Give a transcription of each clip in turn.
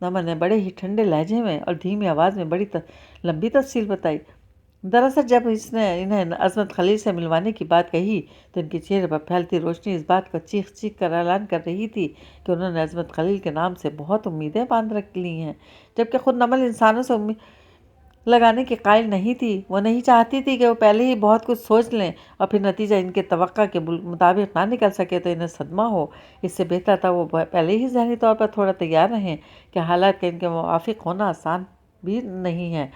نمل نے بڑے ہی ٹھنڈے لہجے میں اور دھیمی آواز میں بڑی لمبی تفصیل بتائی۔ دراصل جب اس نے انہیں عصمت خلیل سے ملوانے کی بات کہی تو ان کے چہرے پر پھیلتی روشنی اس بات کو چیخ چیخ کر اعلان کر رہی تھی کہ انہوں نے عصمت خلیل کے نام سے بہت امیدیں باندھ رکھ لی ہیں، جبکہ خود نمل انسانوں سے لگانے کی قائل نہیں تھی۔ وہ نہیں چاہتی تھی کہ وہ پہلے ہی بہت کچھ سوچ لیں اور پھر نتیجہ ان کے توقع کے مطابق نہ نکل سکے تو انہیں صدمہ ہو۔ اس سے بہتر تھا وہ پہلے ہی ذہنی طور پر تھوڑا تیار رہیں کہ حالات کے ان کے موافق ہونا آسان بھی نہیں ہے۔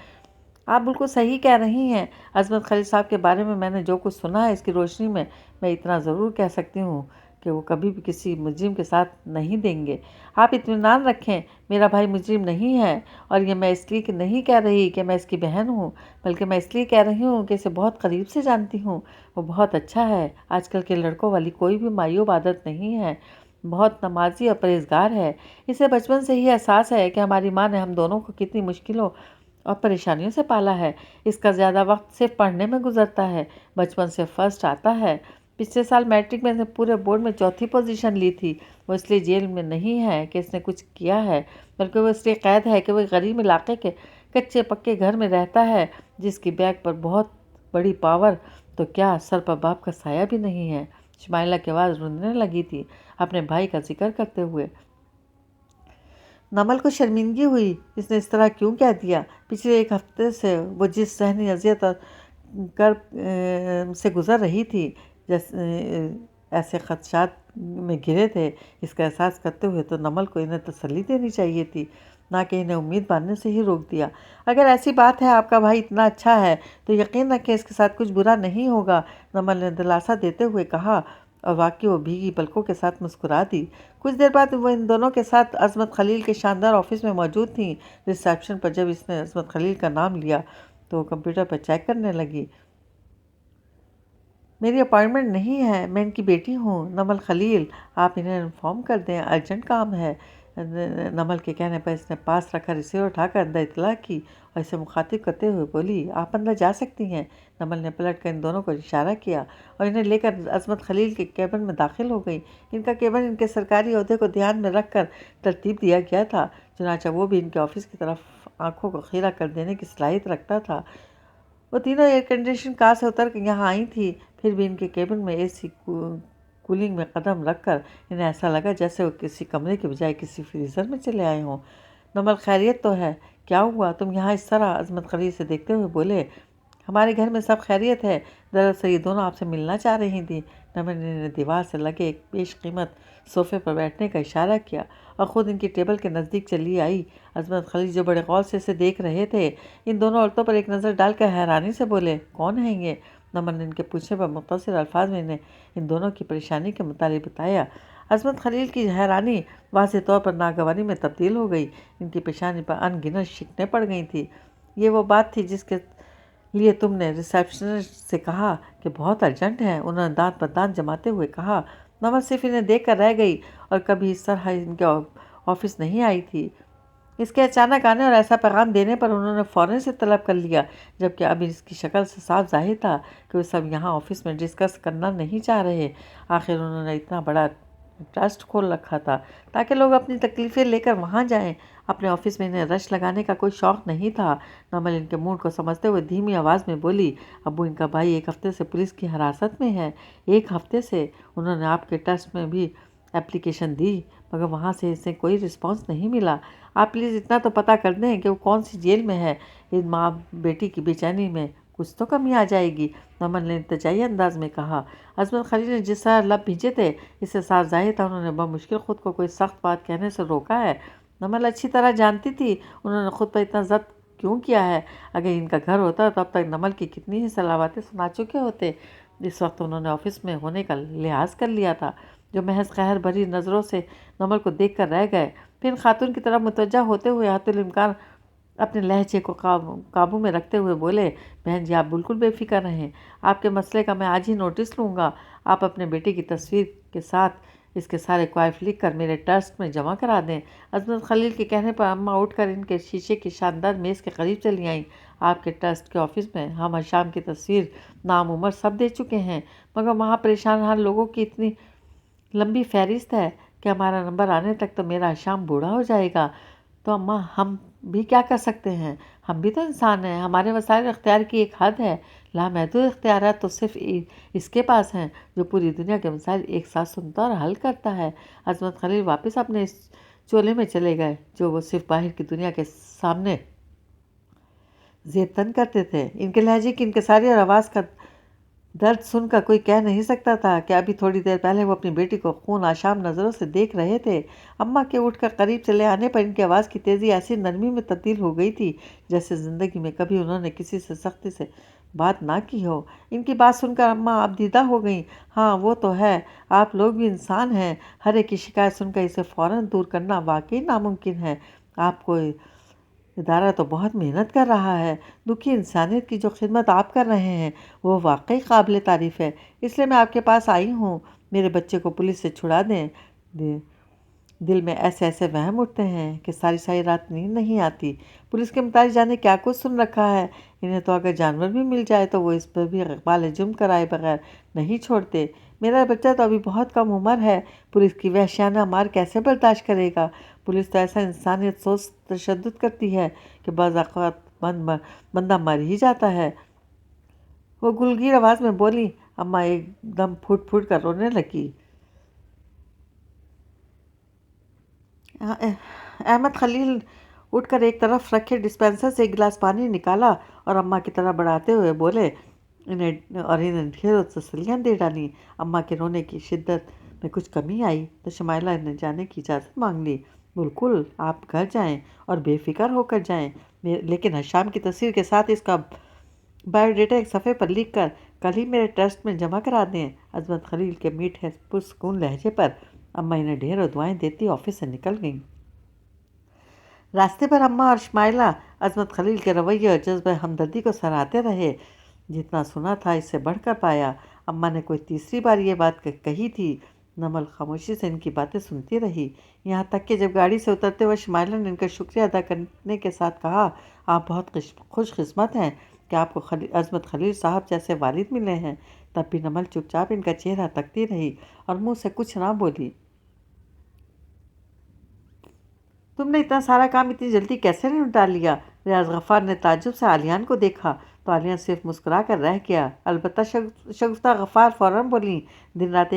آپ بالکل صحیح کہہ رہی ہیں۔ عصمت خلیل صاحب کے بارے میں نے جو کچھ سنا ہے اس کی روشنی میں اتنا ضرور کہہ سکتی ہوں کہ وہ کبھی بھی کسی مجرم کے ساتھ نہیں دیں گے۔ آپ اطمینان رکھیں، میرا بھائی مجرم نہیں ہے، اور یہ میں اس لیے نہیں کہہ رہی کہ میں اس کی بہن ہوں، بلکہ میں اس لیے کہہ رہی ہوں کہ اسے بہت قریب سے جانتی ہوں۔ وہ بہت اچھا ہے، آج کل کے لڑکوں والی کوئی بھی معیوب عادت نہیں ہے، بہت نمازی اور پرہیزگار ہے۔ اسے بچپن سے ہی احساس ہے کہ ہماری ماں نے ہم دونوں کو کتنی مشکلوں اور پریشانیوں سے پالا ہے۔ اس کا زیادہ وقت صرف پڑھنے میں گزرتا ہے، بچپن سے فرسٹ آتا ہے۔ پچھلے سال میٹرک میں نے پورے بورڈ میں چوتھی پوزیشن لی تھی۔ وہ اس لیے جیل میں نہیں ہے کہ اس نے کچھ کیا ہے، بلکہ وہ اس لیے قید ہے کہ وہ ایک غریب علاقے کے کچے پکے گھر میں رہتا ہے جس کی بیک پر بہت بڑی پاور تو کیا سر پر باپ کا سایہ بھی نہیں ہے۔ شمائلہ کی آواز روندنے لگی تھی اپنے بھائی کا ذکر کرتے ہوئے۔ نمل کو شرمندگی ہوئی، اس نے اس طرح کیوں کہہ دیا؟ پچھلے ایک ہفتے سے وہ جس ذہنی اذیت اور کرب سے گزر رہی تھی، ایسے خدشات میں گھرے تھے، اس کا احساس کرتے ہوئے تو نمل کو انہیں تسلی دینی چاہیے تھی، نہ کہ انہیں امید باندھنے سے ہی روک دیا۔ اگر ایسی بات ہے آپ کا بھائی اتنا اچھا ہے تو یقین رکھیں اس کے ساتھ کچھ برا نہیں ہوگا، نمل نے دلاسا دیتے ہوئے کہا، اور واقعی وہ بھیگی پلکوں کے ساتھ مسکرا دی۔ کچھ دیر بعد وہ ان دونوں کے ساتھ عصمت خلیل کے شاندار آفس میں موجود تھیں۔ ریسیپشن پر جب اس نے عصمت خلیل کا نام لیا تو وہ کمپیوٹر پر چیک کرنے لگی۔ میری اپائنٹمنٹ نہیں ہے، میں ان کی بیٹی ہوں، نمل خلیل۔ آپ انہیں انفارم کر دیں، ارجنٹ کام ہے۔ نمل کے کہنے پر اس نے پاس رکھا ریسیور اٹھا کر اندر اطلاع کی اور اسے مخاطب کرتے ہوئے بولی، آپ اندر جا سکتی ہیں۔ نمل نے پلٹ کر ان دونوں کو اشارہ کیا اور انہیں لے کر عصمت خلیل کے کیبن میں داخل ہو گئی۔ ان کا کیبن ان کے سرکاری عہدے کو دھیان میں رکھ کر ترتیب دیا گیا تھا، چنانچہ وہ بھی ان کے آفس کی طرف آنکھوں کو خیرہ کر دینے کی صلاحیت رکھتا تھا۔ وہ تینوں ایئر کنڈیشن کار سے اتر کے یہاں آئی تھیں، پھر بھی ان کے کیبن میں اے سی کولنگ میں قدم رکھ کر انہیں ایسا لگا جیسے وہ کسی کمرے کے بجائے کسی فریزر میں چلے آئے ہوں۔ نمل خیریت تو ہے؟ کیا ہوا تم یہاں اس طرح؟ عصمت خلیل سے دیکھتے ہوئے بولے، ہمارے گھر میں سب خیریت ہے، دراصل یہ دونوں آپ سے ملنا چاہ رہی تھیں۔ نمل نے دیوار سے لگے ایک بیش قیمت صوفے پر بیٹھنے کا اشارہ کیا اور خود ان کی ٹیبل کے نزدیک چلی آئی۔ عصمت خلیل جو بڑے غور سے اسے دیکھ رہے تھے، ان دونوں عورتوں پر ایک نظر ڈال کر حیرانی سے بولے، کون ہیں یہ؟ نمل نے ان کے پوچھنے پر مختصر الفاظ میں انہیں ان دونوں کی پریشانی کے متعلق بتایا۔ عصمت خلیل کی حیرانی واضح طور پر ناگواری میں تبدیل ہو گئی، ان کی پیشانی پر ان گنت شکنیں پڑ گئی تھیں۔ یہ وہ بات تھی جس کے لیے تم نے ریسیپشنسٹ سے کہا کہ بہت ارجنٹ ہے، انہوں نے دانت پر دانت جماتے ہوئے کہا۔ نمل صرف انہیں دیکھ کر رہ گئی اور کبھی اس طرح ان کے آفس نہیں آئی تھی۔ اس کے اچانک آنے اور ایسا پیغام دینے پر انہوں نے فوراً سے طلب کر لیا، جبکہ اب اس کی شکل سے صاف ظاہر تھا کہ وہ سب یہاں آفس میں ڈسکس کرنا نہیں چاہ رہے۔ آخر انہوں نے اتنا بڑا ٹرسٹ کھول رکھا تھا تاکہ لوگ اپنی تکلیفیں لے کر وہاں جائیں، اپنے آفس میں انہیں رش لگانے کا کوئی شوق نہیں تھا۔ نمل ان کے موڈ کو سمجھتے ہوئے دھیمی آواز میں بولی، ابو ان کا بھائی ایک ہفتے سے پولیس کی حراست میں ہے، ایک ہفتے سے۔ انہوں نے آپ کے ٹرسٹ میں بھی اپلیکیشن دی مگر وہاں سے اسے کوئی رسپانس نہیں ملا۔ آپ پلیز اتنا تو پتہ کر دیں کہ وہ کون سی جیل میں ہے، ان ماں بیٹی کی بے چینی میں کچھ تو کمی آ جائے گی، نمل نے التجائی انداز میں کہا۔ عصمت خلیل نے جس طرح لب بھیجے تھے اس سے صاف ظاہر تھا انہوں نے بمشکل خود کو کوئی سخت بات کہنے سے روکا ہے۔ نمل اچھی طرح جانتی تھی انہوں نے خود پر اتنا ضبط کیوں کیا ہے۔ اگر ان کا گھر ہوتا تو اب تک نمل کی کتنی ہی صلاحاتیں سنا چکے ہوتے۔ اس وقت انہوں نے آفس میں ہونے کا لحاظ کر لیا تھا، جو محض قہر بھری نظروں سے نمل کو دیکھ کر رہ گئے۔ پھر ان خاتون کی طرف متوجہ ہوتے ہوئے حتی الامکان اپنے لہجے کو قابو میں رکھتے ہوئے بولے، بہن جی آپ بالکل بے فکر رہیں، آپ کے مسئلے کا میں آج ہی نوٹس لوں گا۔ آپ اپنے بیٹے کی تصویر کے ساتھ اس کے سارے کوائف لکھ کر میرے ٹرسٹ میں جمع کرا دیں۔ عصمت خلیل کے کہنے پر اماں اٹھ کر ان کے شیشے کی شاندار میز کے قریب چلی آئیں۔ آپ کے ٹرسٹ کے آفس میں ہم شام کی تصویر، نام، عمر سب دے چکے ہیں، مگر وہاں پریشان حال لوگوں کی اتنی لمبی فہرست ہے کہ ہمارا نمبر آنے تک تو میرا شام بوڑھا ہو جائے گا۔ تو اماں ہم بھی کیا کر سکتے ہیں؟ ہم بھی تو انسان ہیں، ہمارے وسائل اختیار کی ایک حد ہے، لامحدود اختیارات تو صرف اس کے پاس ہیں جو پوری دنیا کے مسائل ایک ساتھ سنتا اور حل کرتا ہے۔ عظمت خلیل واپس اپنے اس چولے میں چلے گئے جو وہ صرف باہر کی دنیا کے سامنے زیب تن کرتے تھے۔ ان کے لہجے کی انکساری اور آواز کا درد سن کر کوئی کہہ نہیں سکتا تھا کہ ابھی تھوڑی دیر پہلے وہ اپنی بیٹی کو خون آشام نظروں سے دیکھ رہے تھے۔ اماں کے اٹھ کر قریب چلے آنے پر ان کی آواز کی تیزی ایسی نرمی میں تبدیل ہو گئی تھی جیسے زندگی میں کبھی انہوں نے کسی سے سختی سے بات نہ کی ہو۔ ان کی بات سن کر اماں اب دیدہ ہو گئیں۔ ہاں وہ تو ہے، آپ لوگ بھی انسان ہیں۔ ہر ایک کی شکایت سن کر اسے فوراً دور کرنا واقعی ناممکن ہے۔ آپ کو ادارہ تو بہت محنت کر رہا ہے۔ دکھی انسانیت کی جو خدمت آپ کر رہے ہیں وہ واقعی قابل تعریف ہے، اس لیے میں آپ کے پاس آئی ہوں۔ میرے بچے کو پولیس سے چھڑا دیں۔ دل میں ایسے ایسے وہم اٹھتے ہیں کہ ساری ساری رات نیند نہیں آتی۔ پولیس کے متعلق جانے کیا کچھ سن رکھا ہے۔ انہیں تو اگر جانور بھی مل جائے تو وہ اس پر بھی اقبال جرم کرائے بغیر نہیں چھوڑتے۔ میرا بچہ تو ابھی بہت کم عمر ہے، پولیس کی وحشیانہ مار کیسے برداشت کرے گا؟ پولیس تو ایسا انسانیت سوچ تشدد کرتی ہے کہ بعض اوقات بندہ مر ہی جاتا ہے۔ وہ گلگیر آواز میں بولی۔ اماں ایک دم پھوٹ پھوٹ کر رونے لگی۔ احمد خلیل اٹھ کر ایک طرف رکھے ڈسپینسر سے ایک گلاس پانی نکالا اور اماں کی طرح بڑھاتے ہوئے بولے، انہیں ڈھیروں تسلیاں دے ڈالیں۔ اماں کے رونے کی شدت میں کچھ کمی آئی تو شمائلہ نے جانے کی اجازت مانگ لی۔ بالکل، آپ گھر جائیں اور بے فکر ہو کر جائیں، لیکن حشام کی تصویر کے ساتھ اس کا بایو ڈیٹا ایک صفحے پر لکھ کر کل ہی میرے ٹرسٹ میں جمع کرا دیں۔ عظمت خلیل کے میٹھے پرسکون لہجے پر اماں انہیں ڈھیروں دعائیں دیتی آفس سے نکل گئیں۔ راستے پر اماں اور شمائلہ عظمت خلیل کے رویے اور جذبہ ہمدردی کو سراہتے رہے۔ جتنا سنا تھا اس سے بڑھ کر پایا۔ اماں نے کوئی تیسری بار یہ بات کہی تھی۔ نمل خاموشی سے ان کی باتیں سنتی رہی، یہاں تک کہ جب گاڑی سے اترتے ہوئے شمائلہ نے ان کا شکریہ ادا کرنے کے ساتھ کہا، آپ بہت خوش قسمت ہیں کہ آپ کو عظمت خلیل صاحب جیسے والد ملے ہیں۔ تب بھی نمل چپ چاپ ان کا چہرہ تکتی رہی اور منہ سے کچھ نہ بولی۔ تم نے اتنا سارا کام اتنی جلدی کیسے نپٹا لیا؟ ریاض غفار نے تعجب سے عالیان کو دیکھا تو عالیان صرف مسکرا کر رہ گیا۔ البتہ شگفتہ غفار فوراً بولیں، دن رات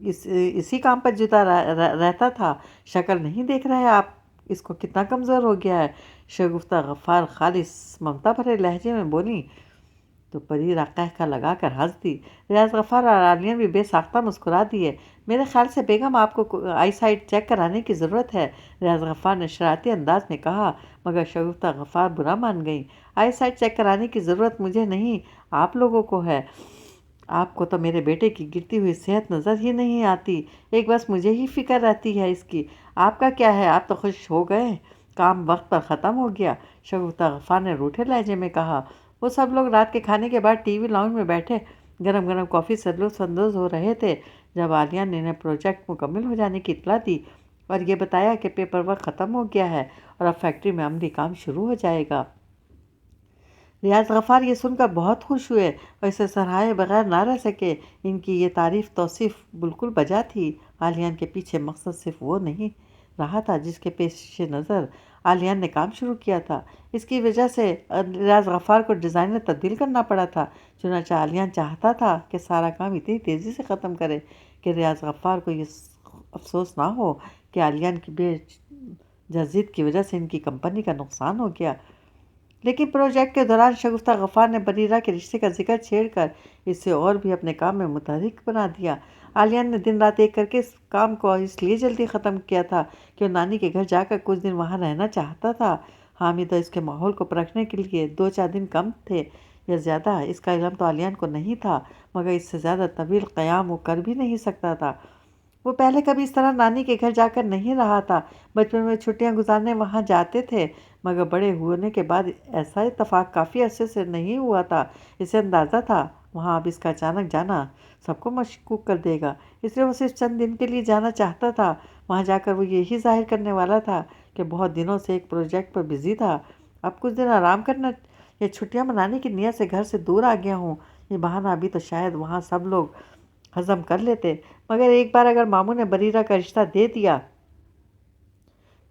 اسی کام پر جتا رہتا تھا۔ شکل نہیں دیکھ رہے آپ اس کو کتنا کمزور ہو گیا ہے؟ شگفتہ غفار خالص ممتا بھرے لہجے میں بولیں تو پریرا قہقہ لگا کر ہنس دی۔ ریاض غفار اور عالیان بھی بے ساختہ مسکرا دیے۔ میرے خیال سے بیگم آپ کو آئی سائٹ چیک کرانے کی ضرورت ہے، ریاض غفار نے شرارتی انداز میں کہا، مگر شگفتہ غفار برا مان گئیں۔ آئی سائٹ چیک کرانے کی ضرورت مجھے نہیں، آپ لوگوں کو ہے۔ آپ کو تو میرے بیٹے کی گرتی ہوئی صحت نظر ہی نہیں آتی، ایک بس مجھے ہی فکر رہتی ہے اس کی۔ آپ کا کیا ہے، آپ تو خوش ہو گئے، کام وقت پر ختم ہو گیا۔ شگفتہ غفار نے روٹھے لہجے میں کہا۔ وہ سب لوگ رات کے کھانے کے بعد ٹی وی لاؤنج میں بیٹھے گرم گرم کافی سے لطف اندوز ہو رہے تھے جب عالیہ نے انہیں پروجیکٹ مکمل ہو جانے کی اطلاع دی اور یہ بتایا کہ پیپر ورک ختم ہو گیا ہے اور اب فیکٹری میں عملی کام شروع ہو جائے گا۔ ریاض غفار یہ سن کر بہت خوش ہوئے اور اسے سراہے بغیر نہ رہ سکے۔ ان کی یہ تعریف توصیف بالکل بجا تھی۔ عالیان کے پیچھے مقصد صرف وہ نہیں رہا تھا جس کے پیش نظر عالیان نے کام شروع کیا تھا، اس کی وجہ سے ریاض غفار کو ڈیزائن میں تبدیل کرنا پڑا تھا۔ چنانچہ عالیان چاہتا تھا کہ سارا کام اتنی تیزی سے ختم کرے کہ ریاض غفار کو یہ افسوس نہ ہو کہ عالیان کی بے جزید کی وجہ سے ان کی کمپنی کا نقصان ہو گیا۔ لیکن پروجیکٹ کے دوران شگفتہ غفار نے بریرہ کے رشتے کا ذکر چھیڑ کر اسے اور بھی اپنے کام میں متحرک بنا دیا۔ عالیان نے دن رات ایک کر کے اس کام کو اس لیے جلدی ختم کیا تھا کہ وہ نانی کے گھر جا کر کچھ دن وہاں رہنا چاہتا تھا۔ حامدہ اس کے ماحول کو پرکھنے کے لیے 2-4 دن کم تھے یا زیادہ اس کا علم تو عالیان کو نہیں تھا، مگر اس سے زیادہ طویل قیام وہ کر بھی نہیں سکتا تھا۔ وہ پہلے کبھی اس طرح نانی کے گھر جا کر نہیں رہا تھا۔ بچپن میں چھٹیاں گزارنے وہاں جاتے تھے، مگر بڑے ہونے کے بعد ایسا اتفاق کافی عرصے سے نہیں ہوا تھا۔ اسے اندازہ تھا وہاں اب اس کا اچانک جانا سب کو مشکوک کر دے گا، اس لیے وہ صرف چند دن کے لیے جانا چاہتا تھا۔ وہاں جا کر وہ یہی ظاہر کرنے والا تھا کہ بہت دنوں سے ایک پروجیکٹ پر بزی تھا، اب کچھ دن آرام کرنا یا چھٹیاں منانے کی نیت سے گھر سے دور آ گیا ہوں۔ یہ بہانہ ابھی تو شاید وہاں سب لوگ ہضم کر لیتے، مگر ایک بار اگر ماموں نے بریرہ کا رشتہ دے دیا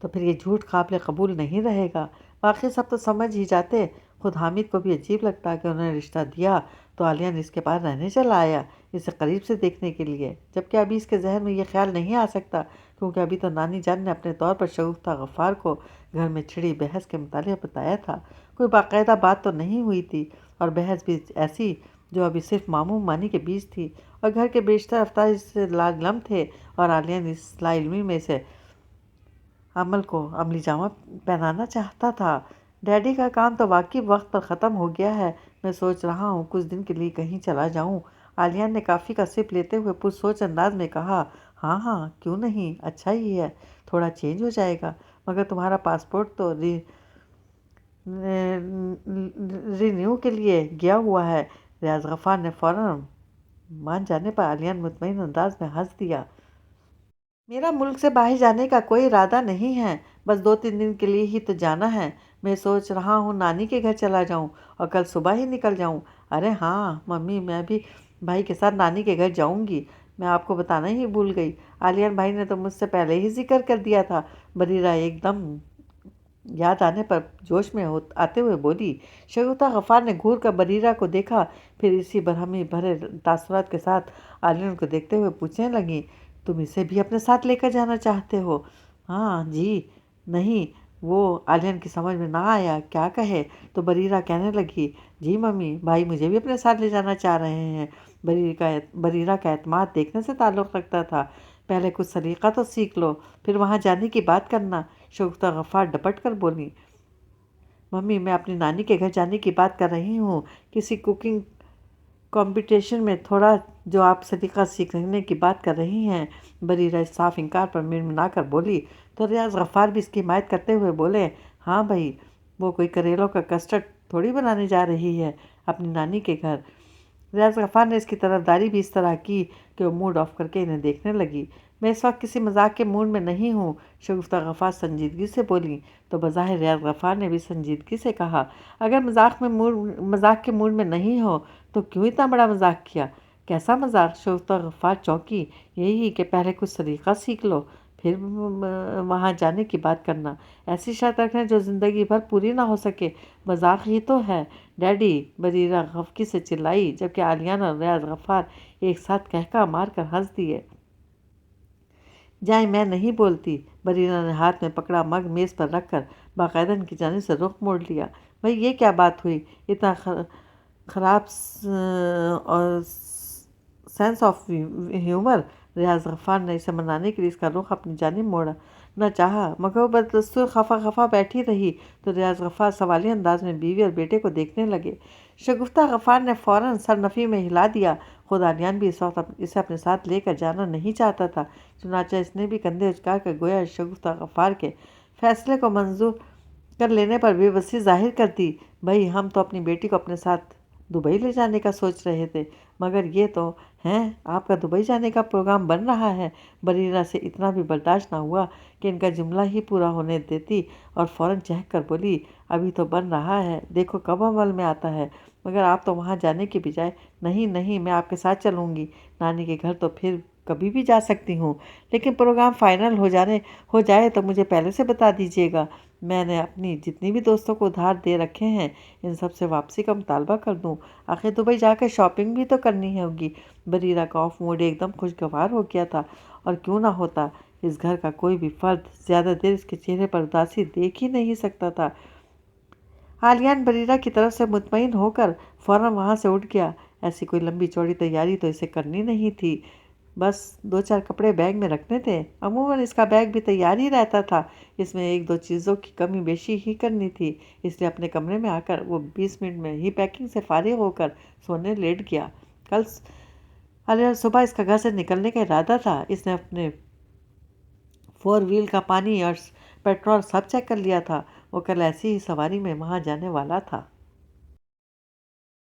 تو پھر یہ جھوٹ قابل قبول نہیں رہے گا۔ باقی سب تو سمجھ ہی جاتے۔ خود حامد کو بھی عجیب لگتا کہ انہوں نے رشتہ دیا تو عالیہ نے اس کے پاس رہنے چلا آیا اسے قریب سے دیکھنے کے لیے، جبکہ ابھی اس کے ذہن میں یہ خیال نہیں آ سکتا، کیونکہ ابھی تو نانی جان نے اپنے طور پر شگفتہ غفار کو گھر میں چھڑی بحث کے متعلق بتایا تھا۔ کوئی باقاعدہ بات تو نہیں ہوئی تھی، اور بحث بھی ایسی جو ابھی صرف معموم مانی کے بیچ تھی، اور گھر کے بیشتر افراد اس سے لاغلم تھے، اور عالیہ نے اس لا علمی میں سے عمل کو عملی جامہ پہنانا چاہتا تھا۔ ڈیڈی کا کام تو واقعی وقت پر ختم ہو گیا ہے، میں سوچ رہا ہوں کچھ دن کے لیے کہیں چلا جاؤں۔ عالیہ نے کافی کا سپ لیتے ہوئے پرسوچ انداز میں کہا۔ ہاں ہاں کیوں نہیں، اچھا ہی ہے، تھوڑا چینج ہو جائے گا، مگر تمہارا پاسپورٹ تو رینیو کے لیے گیا ہوا ہے۔ ریاض غفار نے فوراً مان جانے پر عالیہ نے مطمئن انداز میں ہنس دیا۔ میرا ملک سے باہر جانے کا کوئی ارادہ نہیں ہے، بس 2-3 دن کے لیے ہی تو جانا ہے۔ میں سوچ رہا ہوں نانی کے گھر چلا جاؤں اور کل صبح ہی نکل جاؤں۔ ارے ہاں ممی، میں بھی بھائی کے ساتھ نانی کے گھر جاؤں گی، میں آپ کو بتانا ہی بھول گئی، عالیان بھائی نے تو مجھ سے پہلے ہی ذکر کر دیا تھا۔ بریرہ ایک دم یاد آنے پر جوش میں آتے ہوئے بولی۔ شگفتہ غفار نے گھور کر بریرہ کو دیکھا، پھر اسی برہمی بھرے تاثرات کے ساتھ عالیان کو دیکھتے ہوئے پوچھنے لگیں، تم اسے بھی اپنے ساتھ لے کر جانا چاہتے ہو؟ ہاں جی نہیں، وہ عالیان کی سمجھ میں نہ آیا کیا کہے، تو بریرہ کہنے لگی، جی ممی، بھائی مجھے بھی اپنے ساتھ لے جانا چاہ رہے ہیں۔ بریرہ کا اعتماد دیکھنے سے تعلق رکھتا تھا۔ پہلے کچھ سلیقہ تو سیکھ لو، پھر وہاں جانے کی بات کرنا۔ شگفتہ غفار ڈپٹ کر بولی، ممی میں اپنی نانی کے گھر جانے کی بات کر رہی ہوں، کسی کوکنگ کمپٹیشن میں تھوڑا، جو آپ سلیقہ سیکھنے کی بات کر رہی ہیں۔ بریرہ صاف انکار پر منمنا کر بولی، تو ریاض غفار بھی اس کی حمایت کرتے ہوئے بولے، ہاں بھائی، وہ کوئی کریلوں کا کسٹرڈ تھوڑی بنانے جا رہی ہے اپنی نانی کے گھر۔ ریاض غفار نے اس کی طرفداری بھی اس طرح کی کہ وہ موڈ آف کر کے انہیں دیکھنے لگی۔ میں اس وقت کسی مذاق کے موڈ میں نہیں ہوں، شگفتہ غفار سنجیدگی سے بولیں، تو بظاہر ریاض غفار نے بھی سنجیدگی سے کہا، اگر مذاق کے موڈ میں نہیں ہو تو کیوں اتنا بڑا مذاق کیا؟ کیسا مذاق؟ شگفتہ غفار چونکی۔ یہی کہ پہلے کچھ سلیقہ سیکھ لو، پھر وہاں جانے کی بات کرنا۔ ایسی شرط رکھنا جو زندگی بھر پوری نہ ہو سکے، مذاق ہی تو ہے ڈیڈی، بریرہ خفگی سے چلائی، جبکہ عالیان اور ریاض غفار ایک ساتھ قہقہ مار کر ہنس دیے۔ جائیں، میں نہیں بولتی۔ بریرہ نے ہاتھ میں پکڑا مگ میز پر رکھ کر باقاعدہ ان کی جانب سے رخ موڑ لیا۔ بھئی یہ کیا بات ہوئی؟ اتنا خراب سینس آف ہیومر؟ ریاض غفار نے اسے منانے کے لیے اس کا رخ اپنی جانب موڑنا چاہا، مگر وہ بدستور خفا بھیٹی رہی، تو ریاض غفار سوالیہ انداز میں بیوی اور بیٹے کو دیکھنے لگے۔ شگفتہ غفار نے فوراً سر نفی میں ہلا دیا۔ خود عالیان بھی اس وقت اسے اپنے ساتھ لے کر جانا نہیں چاہتا تھا، چنانچہ اس نے بھی کندھے اچکا کر گویا شگفتہ غفار کے فیصلے کو منظور کر لینے پر بے بسی ظاہر کر دی۔ بھئی ہم تو اپنی بیٹی کو اپنے ساتھ دبئی لے جانے کا سوچ رہے تھے، مگر یہ تو ہیں آپ کا دبئی جانے کا پروگرام بن رہا ہے۔ بریرہ سے اتنا بھی برداشت نہ ہوا کہ ان کا جملہ ہی پورا ہونے دیتی، اور فوراً چہک کر بولی، ابھی تو بن رہا ہے، دیکھو کب عمل میں آتا ہے۔ مگر آپ تو وہاں جانے کی بجائے، نہیں میں آپ کے ساتھ چلوں گی، نانی کے گھر تو پھر کبھی بھی جا سکتی ہوں، لیکن پروگرام فائنل ہو جائے تو مجھے پہلے سے بتا دیجیے گا، میں نے اپنی جتنی بھی دوستوں کو ادھار دے رکھے ہیں ان سب سے واپسی کا مطالبہ کر دوں، آخر دبئی جا کر شاپنگ بھی تو کرنی ہوگی۔ بریرہ کا آف موڈ ایک دم خوشگوار ہو گیا تھا، اور کیوں نہ ہوتا، اس گھر کا کوئی بھی فرد زیادہ دیر اس کے چہرے پر اداسی دیکھ ہی نہیں سکتا تھا۔ عالیان بریرہ کی طرف سے مطمئن ہو کر فوراً وہاں سے اٹھ گیا۔ ایسی کوئی لمبی چوڑی تیاری تو اسے کرنی نہیں تھی، بس 2-4 کپڑے بیگ میں رکھنے تھے۔ عموماً اس کا بیگ بھی تیار ہی رہتا تھا، اس میں 1-2 چیزوں کی کمی بیشی ہی کرنی تھی، اس لیے اپنے کمرے میں آ کر وہ 20 منٹ میں ہی پیکنگ سے فارغ ہو کر سونے لیٹ گیا۔ کل صبح اس کا گھر سے نکلنے کا ارادہ تھا۔ اس نے اپنے 4 وہیل کا پانی اور پیٹرول سب چیک کر لیا تھا، وہ کل ایسی ہی سواری میں وہاں جانے والا تھا۔